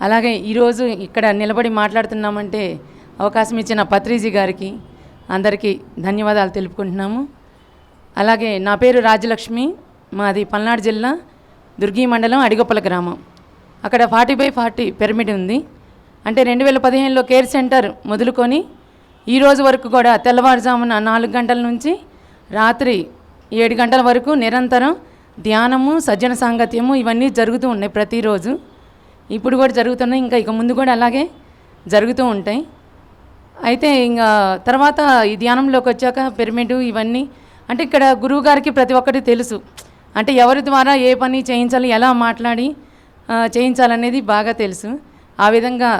అలాగే ఈరోజు ఇక్కడ నిలబడి మాట్లాడుతున్నామంటే అవకాశం ఇచ్చిన పత్రిజీ గారికి అందరికీ ధన్యవాదాలు తెలుపుకుంటున్నాము. అలాగే నా పేరు రాజలక్ష్మి, మాది పల్నాడు జిల్లా దుర్గి మండలం అడిగొప్పల గ్రామం. అక్కడ 40/40 పిరమిడ్ ఉంది. అంటే 2015లో కేర్ సెంటర్ మొదలుకొని ఈరోజు వరకు కూడా తెల్లవారుజామున 4 గంటల నుంచి రాత్రి 7 గంటల వరకు నిరంతరం ధ్యానము, సజ్జన సాంగత్యము ఇవన్నీ జరుగుతూ ఉన్నాయి ప్రతిరోజు. ఇప్పుడు కూడా జరుగుతున్నాయి, ఇక ముందు కూడా అలాగే జరుగుతూ ఉంటాయి. అయితే ఇంకా తర్వాత ఈ ధ్యానంలోకి వచ్చాక పిరమిడ్ ఇవన్నీ అంటే ఇక్కడ గురువు గారికి ప్రతి ఒక్కటి తెలుసు. అంటే ఎవరి ద్వారా ఏ పని చేయించాలి, ఎలా మాట్లాడి చేయించాలనేది బాగా తెలుసు. ఆ విధంగా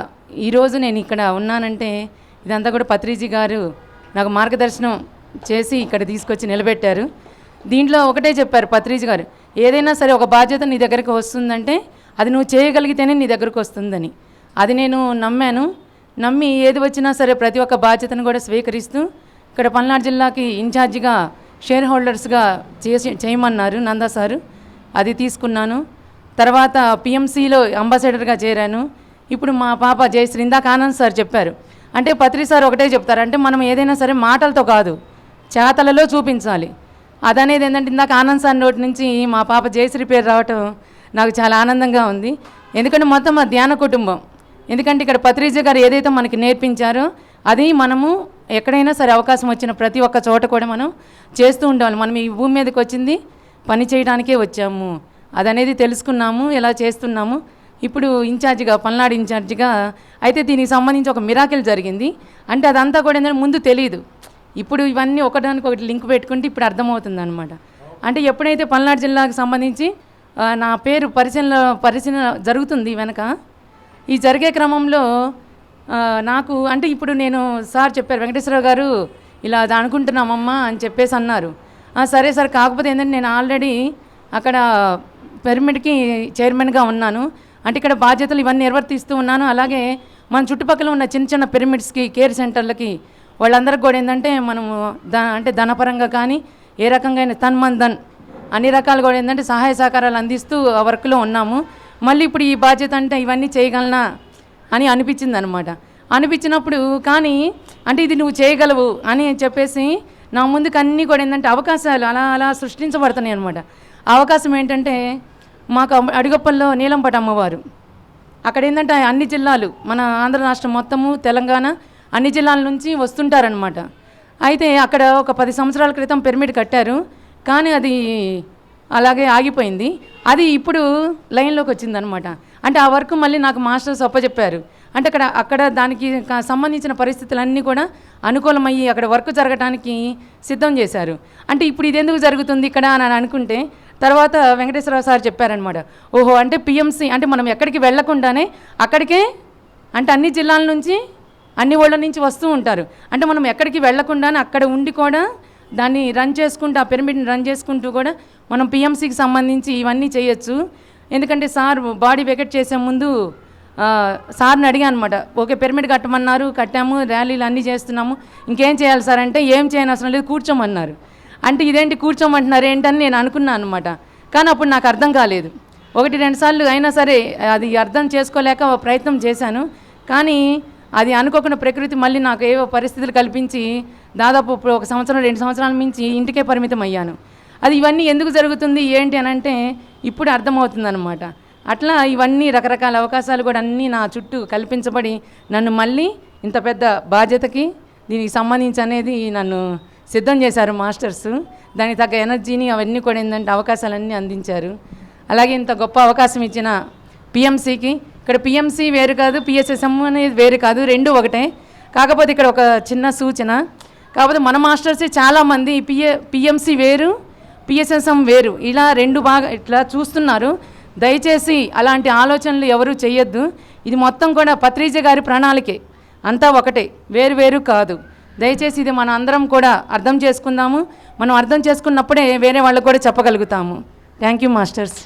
ఈరోజు నేను ఇక్కడ ఉన్నానంటే ఇదంతా కూడా పత్రిజీ గారు నాకు మార్గదర్శనం చేసి ఇక్కడ తీసుకొచ్చి నిలబెట్టారు. దీంట్లో ఒకటే చెప్పారు పత్రిజీ గారు, ఏదైనా సరే ఒక బాధ్యత నీ దగ్గరికి వస్తుందంటే అది నువ్వు చేయగలిగితేనే నీ దగ్గరకు వస్తుందని. అది నేను నమ్మి ఏది వచ్చినా సరే ప్రతి ఒక్క బాధ్యతను కూడా స్వీకరిస్తూ ఇక్కడ పల్నాడు జిల్లాకి ఇన్ఛార్జిగా షేర్ హోల్డర్స్గా చేయమన్నారు నందా సారు. అది తీసుకున్నాను. తర్వాత పిఎంసిలో అంబాసిడర్గా చేరాను. ఇప్పుడు మా పాప జయశ్రీ, ఇందాక ఆనంద్ సార్ చెప్పారు, అంటే పత్రి సార్ ఒకటే చెప్తారు, అంటే మనం ఏదైనా సరే మాటలతో కాదు చేతలలో చూపించాలి. అదనేది ఏంటంటే ఇందాక ఆనంద్ సార్ నోటి నుంచి మా పాప జయశ్రీ పేరు రావటం నాకు చాలా ఆనందంగా ఉంది. ఎందుకంటే మొత్తం మా ధ్యాన కుటుంబం. ఎందుకంటే ఇక్కడ పత్రిజీ గారు ఏదైతే మనకి నేర్పించారో అది మనము ఎక్కడైనా సరే అవకాశం వచ్చిన ప్రతి ఒక్క చోట కూడా మనం చేస్తూ ఉండాలి. మనం ఈ భూమి మీదకి వచ్చింది పని చేయడానికే వచ్చాము, అదనేది తెలుసుకున్నాము, ఎలా చేస్తున్నాము. ఇప్పుడు ఇన్ఛార్జిగా పల్నాడు ఇన్ఛార్జిగా అయితే దీనికి సంబంధించి ఒక మిరాకిల్ జరిగింది. అంటే అదంతా కూడా ఏంటంటే ముందు తెలియదు, ఇప్పుడు ఇవన్నీ ఒకటి లింక్ పెట్టుకుంటే ఇప్పుడు అర్థమవుతుంది అనమాట. అంటే ఎప్పుడైతే పల్నాడు జిల్లాకు సంబంధించి నా పేరు పరిశీలన జరుగుతుంది వెనక, ఈ జరిగే క్రమంలో నాకు అంటే ఇప్పుడు నేను సార్ చెప్పారు, వెంకటేశ్వరరావు గారు ఇలా అది అనుకుంటున్నామమ్మా అని చెప్పేసి అన్నారు. సరే సార్, కాకపోతే ఏంటంటే నేను ఆల్రెడీ అక్కడ పిరమిడ్కి చైర్మన్గా ఉన్నాను, అంటే ఇక్కడ బాధ్యతలు ఇవన్నీ నిర్వర్తిస్తూ ఉన్నాను. అలాగే మన చుట్టుపక్కల ఉన్న చిన్న చిన్న పిరమిడ్స్కి, కేర్ సెంటర్లకి వాళ్ళందరికీ కూడా ఏంటంటే మనము అంటే ధనపరంగా కానీ ఏ రకంగా తన్ అన్ని రకాలు కూడా ఏంటంటే సహాయ సహకారాలు అందిస్తూ ఆ వర్క్లో ఉన్నాము. మళ్ళీ ఇప్పుడు ఈ బాధ్యత అంటే ఇవన్నీ చేయగలనా అని అనిపించింది అనమాట. అనిపించినప్పుడు కానీ అంటే ఇది నువ్వు చేయగలవు అని చెప్పేసి నా ముందుకు అన్నీ కూడా ఏంటంటే అవకాశాలు అలా సృష్టించబడుతున్నాయి అనమాట. అవకాశం ఏంటంటే మాకు అడిగొప్పల్లో నీలంపట అమ్మవారు, అక్కడ ఏంటంటే అన్ని జిల్లాలు మన ఆంధ్ర రాష్ట్రం మొత్తము, తెలంగాణ అన్ని జిల్లాల నుంచి వస్తుంటారనమాట. అయితే అక్కడ ఒక 10 సంవత్సరాల క్రితం పిరమిడ్ కట్టారు, కానీ అది అలాగే ఆగిపోయింది. అది ఇప్పుడు లైన్లోకి వచ్చిందనమాట. అంటే ఆ వర్క్ మళ్ళీ నాకు మాస్టర్స్ అప్పచెప్పారు. అంటే అక్కడ దానికి సంబంధించిన పరిస్థితులన్నీ కూడా అనుకూలమయ్యి అక్కడ వర్క్ జరగడానికి సిద్ధం చేశారు. అంటే ఇప్పుడు ఇది ఎందుకు జరుగుతుంది ఇక్కడ అని అనుకుంటే తర్వాత వెంకటేశ్వరరావు సార్ చెప్పారనమాట, ఓహో అంటే పిఎంసి అంటే మనం ఎక్కడికి వెళ్లకుండానే అక్కడికే అంటే అన్ని జిల్లాల నుంచి అన్ని ఊళ్ళ నుంచి వస్తూ ఉంటారు. అంటే మనం ఎక్కడికి వెళ్లకుండానే అక్కడ ఉండి కూడా దాన్ని రన్ చేసుకుంటూ ఆ పిరమిడ్ని రన్ చేసుకుంటూ కూడా మనం పిఎంసికి సంబంధించి ఇవన్నీ చేయొచ్చు. ఎందుకంటే సార్ బాడీ వెకెట్ చేసే ముందు సార్ని అడిగాను అనమాట, ఓకే పిరమిడ్ కట్టమన్నారు, కట్టాము, ర్యాలీలు అన్నీ చేస్తున్నాము, ఇంకేం చేయాలి సార్ అంటే ఏం చేయని అవసరం లేదు, కూర్చోమన్నారు. అంటే ఇదేంటి కూర్చోమంటున్నారు ఏంటని నేను అనుకున్నాను అనమాట. కానీ అప్పుడు నాకు అర్థం కాలేదు. 1-2 సార్లు అయినా సరే అది అర్థం చేసుకోలేక ప్రయత్నం చేశాను. కానీ అది అనుకోకుండా ప్రకృతి మళ్ళీ నాకు ఏవో పరిస్థితులు కల్పించి దాదాపు ఇప్పుడు 1 సంవత్సరం 2 సంవత్సరాల మించి ఇంటికే పరిమితం అయ్యాను. అది ఇవన్నీ ఎందుకు జరుగుతుంది ఏంటి అని అంటే ఇప్పుడు అర్థమవుతుంది అనమాట. అట్లా ఇవన్నీ రకరకాల అవకాశాలు కూడా అన్నీ నా చుట్టూ కల్పించబడి నన్ను మళ్ళీ ఇంత పెద్ద బాధ్యతకి దీనికి సంబంధించి అనేది నన్ను సిద్ధం చేశారు మాస్టర్స్. దానికి తగ్గ ఎనర్జీని అవన్నీ కూడా ఏంటంటే అవకాశాలన్నీ అందించారు. అలాగే ఇంత గొప్ప అవకాశం ఇచ్చిన పిఎంసికి, ఇక్కడ పిఎంసి వేరు కాదు, పిఎస్ఎస్ఎం అనేది వేరు కాదు, రెండు ఒకటే. కాకపోతే ఇక్కడ ఒక చిన్న సూచన, కాకపోతే మన మాస్టర్సే చాలామంది పిఎంసి వేరు, పిఎస్ఎస్ఎం వేరు, ఇలా రెండు బాగా ఇట్లా చూస్తున్నారు. దయచేసి అలాంటి ఆలోచనలు ఎవరూ చేయొద్దు. ఇది మొత్తం కూడా పత్రిజీ గారి ప్రణాళికే, అంతా ఒకటే, వేరు వేరు కాదు. దయచేసి ఇది మన అందరం కూడా అర్థం చేసుకుందాము. మనం అర్థం చేసుకున్నప్పుడే వేరే వాళ్ళకు కూడా చెప్పగలుగుతాము. Thank you masters.